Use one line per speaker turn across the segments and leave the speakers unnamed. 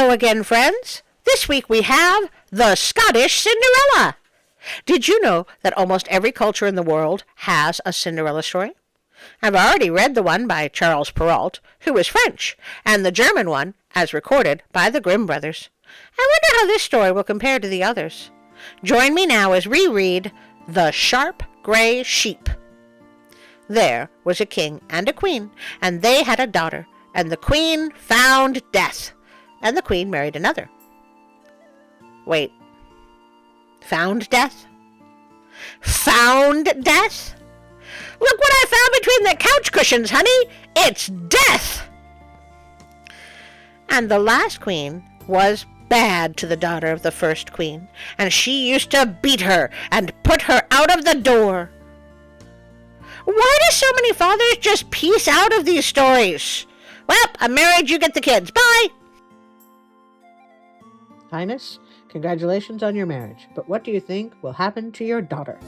Hello again, friends. This week we have the Scottish Cinderella. Did you know that almost every culture in the world has a Cinderella story? I've already read the one by Charles Perrault, who is French, and the German one, as recorded by the Grimm brothers. I wonder how this story will compare to the others. Join me now as we read The Sharp Grey Sheep. There was a king and a queen, and they had a daughter, and the queen found death, and the queen married another. Wait. Found death? Found death? Look what I found between the couch cushions, honey! It's death! And the last queen was bad to the daughter of the first queen, and she used to beat her and put her out of the door. Why do so many fathers just piece out of these stories? Well, I'm married, you get the kids. Bye!
Highness, congratulations on your marriage, but what do you think will happen to your daughter?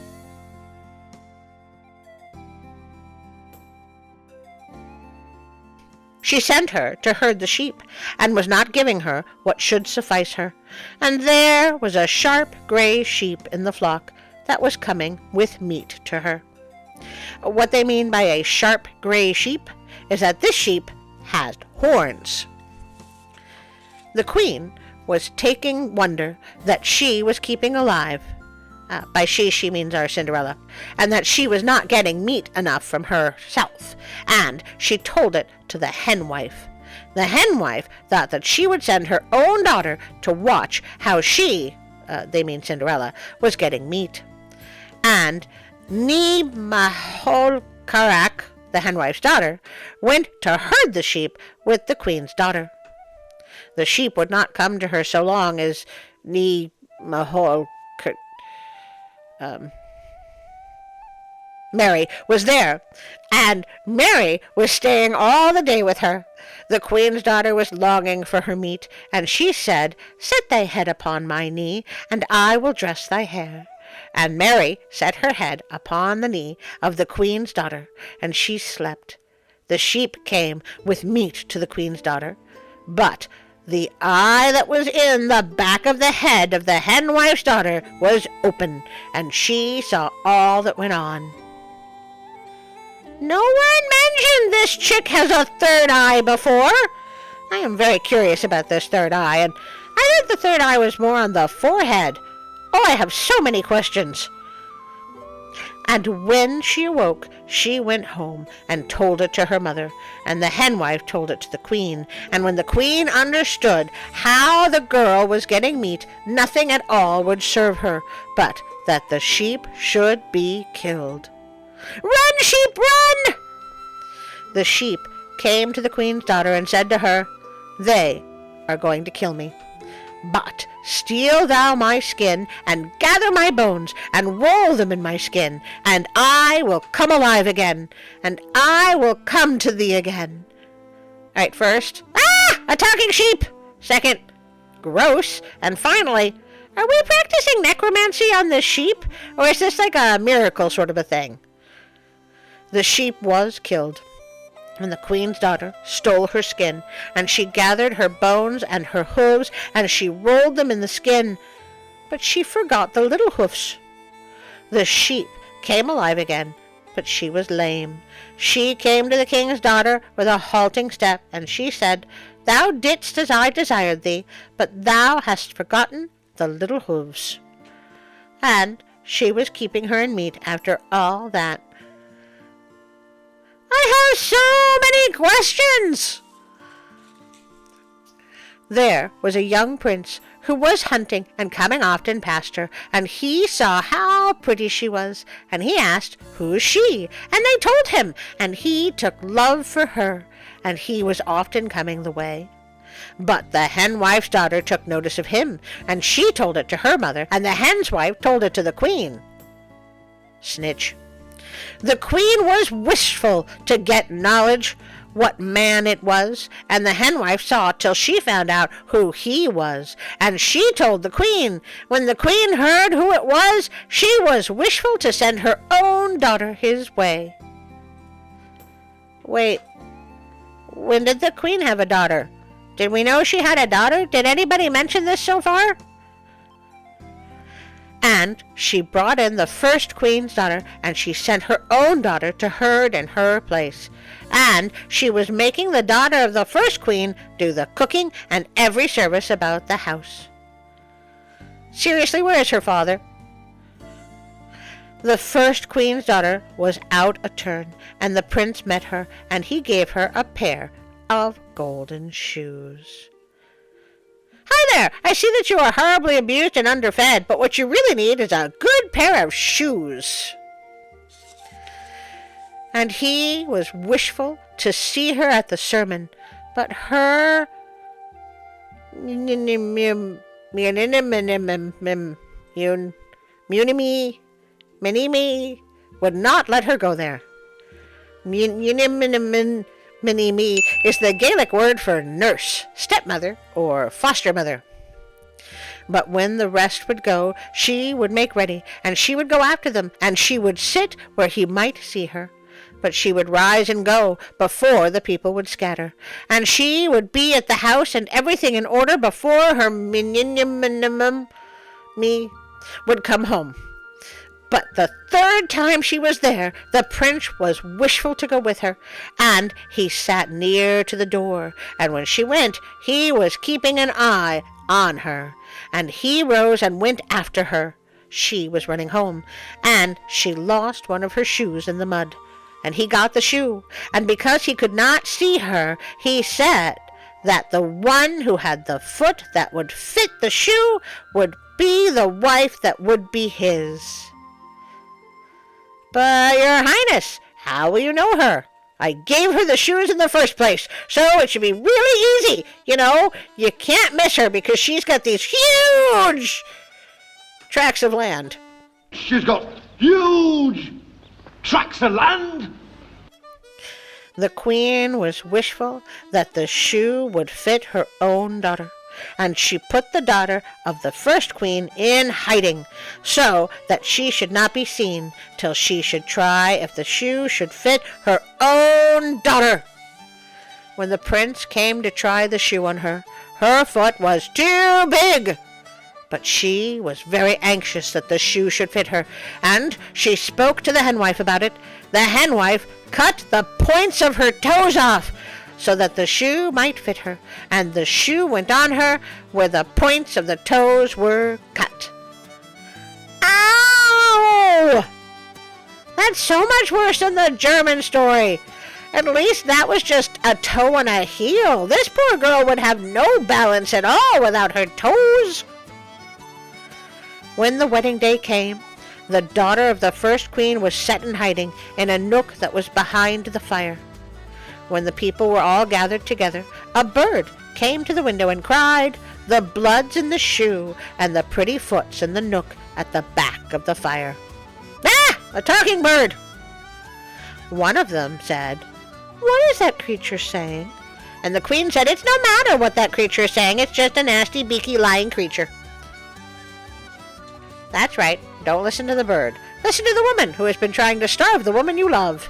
She sent her to herd the sheep, and was not giving her what should suffice her. And there was a sharp grey sheep in the flock that was coming with meat to her. What they mean by a sharp grey sheep is that this sheep had horns. The queen was taking wonder that she was keeping alive. By she means our Cinderella, and that she was not getting meat enough from herself, and she told it to the hen wife. The hen wife thought that she would send her own daughter to watch how she, they mean Cinderella, was getting meat. And Maholkarak, the hen wife's daughter, went to herd the sheep with the queen's daughter. The sheep would not come to her so long as Mary was there, and Mary was staying all the day with her. The queen's daughter was longing for her meat, and she said, "Set thy head upon my knee, and I will dress thy hair." And Mary set her head upon the knee of the queen's daughter, and she slept. The sheep came with meat to the queen's daughter, but the eye that was in the back of the head of the hen wife's daughter was open, and she saw all that went on. No one mentioned this chick has a third eye before. I am very curious about this third eye, and I think the third eye was more on the forehead. Oh, I have so many questions. And when she awoke, she went home and told it to her mother, and the hen wife told it to the queen. And when the queen understood how the girl was getting meat, nothing at all would serve her but that the sheep should be killed. "Run, sheep, run!" The sheep came to the queen's daughter and said to her, "They are going to kill me. But steal thou my skin, and gather my bones, and roll them in my skin, and I will come alive again, and I will come to thee again." All right, first, a talking sheep. Second, gross. And finally, are we practicing necromancy on this sheep, or is this like a miracle sort of a thing? The sheep was killed, and the queen's daughter stole her skin, and she gathered her bones and her hooves, and she rolled them in the skin, but she forgot the little hoofs. The sheep came alive again, but she was lame. She came to the king's daughter with a halting step, and she said, "Thou didst as I desired thee, but thou hast forgotten the little hooves." And she was keeping her in meat after all that. I have so many questions. There was a young prince who was hunting and coming often past her, and he saw how pretty she was, and he asked, "Who is she?" And they told him, and he took love for her, and he was often coming the way. But the hen wife's daughter took notice of him, and she told it to her mother, and the hen's wife told it to the queen. Snitch. The queen was wishful to get knowledge what man it was, and the hen wife saw till she found out who he was, and she told the queen. When the queen heard who it was, she was wishful to send her own daughter his way. Wait, when did the queen have a daughter? Did we know she had a daughter? Did anybody mention this so far? And she brought in the first queen's daughter, and she sent her own daughter to herd in her place. And she was making the daughter of the first queen do the cooking and every service about the house. Seriously, where is her father? The first queen's daughter was out a turn, and the prince met her, and he gave her a pair of golden shoes. Hi there! I see that you are horribly abused and underfed, but what you really need is a good pair of shoes. And he was wishful to see her at the sermon, but her Munimi would not let her go there. Munimi is the Gaelic word for nurse, stepmother, or foster mother. But when the rest would go, she would make ready, and she would go after them, and she would sit where he might see her. But she would rise and go before the people would scatter, and she would be at the house and everything in order before her me would come home. But the third time she was there, the prince was wishful to go with her, and he sat near to the door, and when she went, he was keeping an eye on her, and he rose and went after her. She was running home, and she lost one of her shoes in the mud, and he got the shoe, and because he could not see her, he said that the one who had the foot that would fit the shoe would be the wife that would be his. But, Your Highness, how will you know her? I gave her the shoes in the first place, so it should be really easy. You know, you can't miss her because she's got these huge tracts of land.
She's got huge tracts of land?
The queen was wishful that the shoe would fit her own daughter, and she put the daughter of the first queen in hiding, so that she should not be seen till she should try if the shoe should fit her own daughter. When the prince came to try the shoe on her, her foot was too big. But she was very anxious that the shoe should fit her, and she spoke to the henwife about it. The henwife cut the points of her toes off, so that the shoe might fit her, and the shoe went on her where the points of the toes were cut. Ow! That's so much worse than the German story. At least that was just a toe and a heel. This poor girl would have no balance at all without her toes. When the wedding day came, the daughter of the first queen was set in hiding in a nook that was behind the fire. When the people were all gathered together, a bird came to the window and cried, "The blood's in the shoe, and the pretty foot's in the nook at the back of the fire." Ah! A talking bird! One of them said, "What is that creature saying?" And the queen said, "It's no matter what that creature is saying, it's just a nasty, beaky, lying creature." That's right, don't listen to the bird. Listen to the woman who has been trying to starve the woman you love.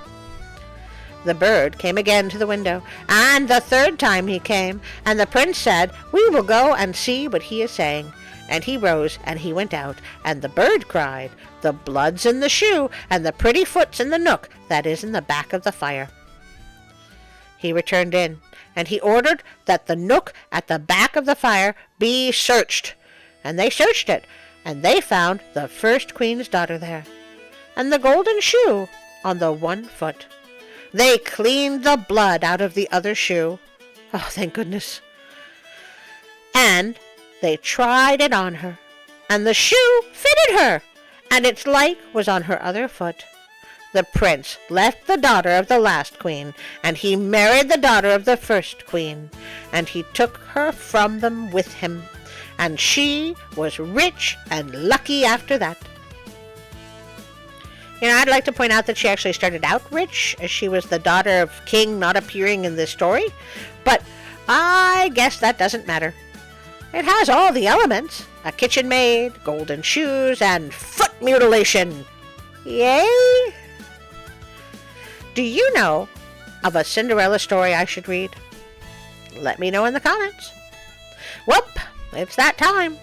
The bird came again to the window, and the third time he came, and the prince said, "We will go and see what he is saying." And he rose, and he went out, and the bird cried, "The blood's in the shoe, and the pretty foot's in the nook that is in the back of the fire." He returned in, and he ordered that the nook at the back of the fire be searched. And they searched it, and they found the first queen's daughter there, and the golden shoe on the one foot. They cleaned the blood out of the other shoe. Oh, thank goodness. And they tried it on her, and the shoe fitted her, and its like was on her other foot. The prince left the daughter of the last queen, and he married the daughter of the first queen, and he took her from them with him, and she was rich and lucky after that. You know, I'd like to point out that she actually started out rich, as she was the daughter of king not appearing in this story, but I guess that doesn't matter. It has all the elements: a kitchen maid, golden shoes, and foot mutilation. Yay! Do you know of a Cinderella story I should read? let me know in the comments. Whoop, it's that time.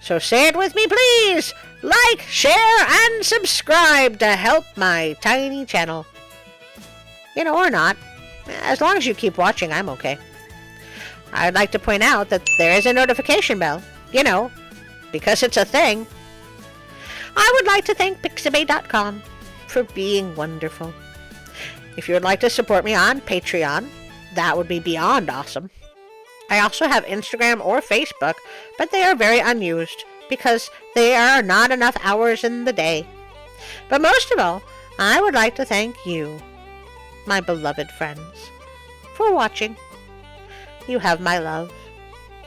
So say it with me, please. Like, share, and subscribe to help my tiny channel. Or not. As long as you keep watching, I'm okay. I'd like to point out that there is a notification bell. Because it's a thing. I would like to thank Pixabay.com for being wonderful. If you would like to support me on Patreon, that would be beyond awesome. I also have Instagram or Facebook, but they are very unused because there are not enough hours in the day. But most of all, I would like to thank you, my beloved friends, for watching. You have my love.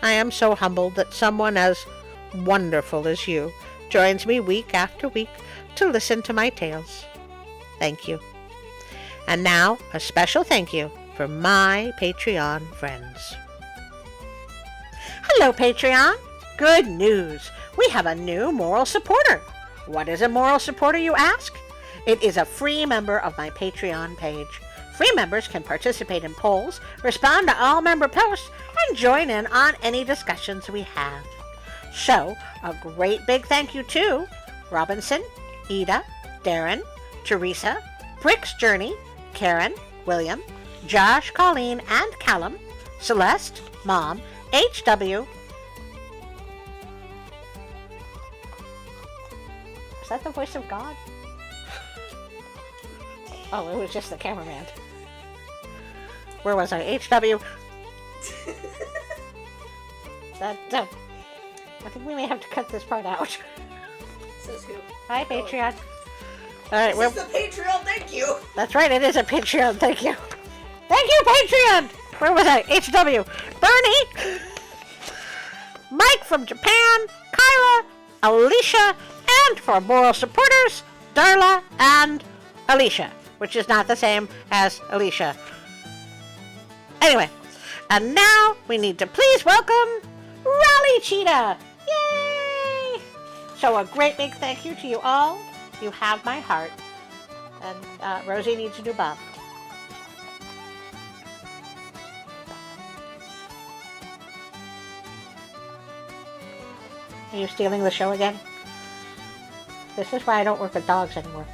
I am so humbled that someone as wonderful as you joins me week after week to listen to my tales. Thank you. And now, a special thank you for my Patreon friends. Hello, Patreon. Good news. We have a new moral supporter. What is a moral supporter, you ask? It is a free member of my Patreon page. Free members can participate in polls, respond to all member posts, and join in on any discussions we have. So, a great big thank you to Robinson, Ida, Darren, Teresa, Brick's Journey, Karen, William, Josh, Colleen, and Callum, Celeste, Mom, HW. Is that the voice of God? Oh, it was just the cameraman. Where was I? HW. I think we may have to cut this part out.
Says who?
Hi, Patreon. Alright,
This is the Patreon, thank you!
That's right, it is a Patreon, thank you. Thank you, Patreon! Where was I? HW. Bernie! Mike from Japan, Kyla, Alicia, and for moral supporters, Darla and Alicia, which is not the same as Alicia. Anyway, and now we need to please welcome Rally Cheetah! Yay! So a great big thank you to you all. You have my heart. And Rosie needs a new bob. Are you stealing the show again? This is why I don't work with dogs anymore.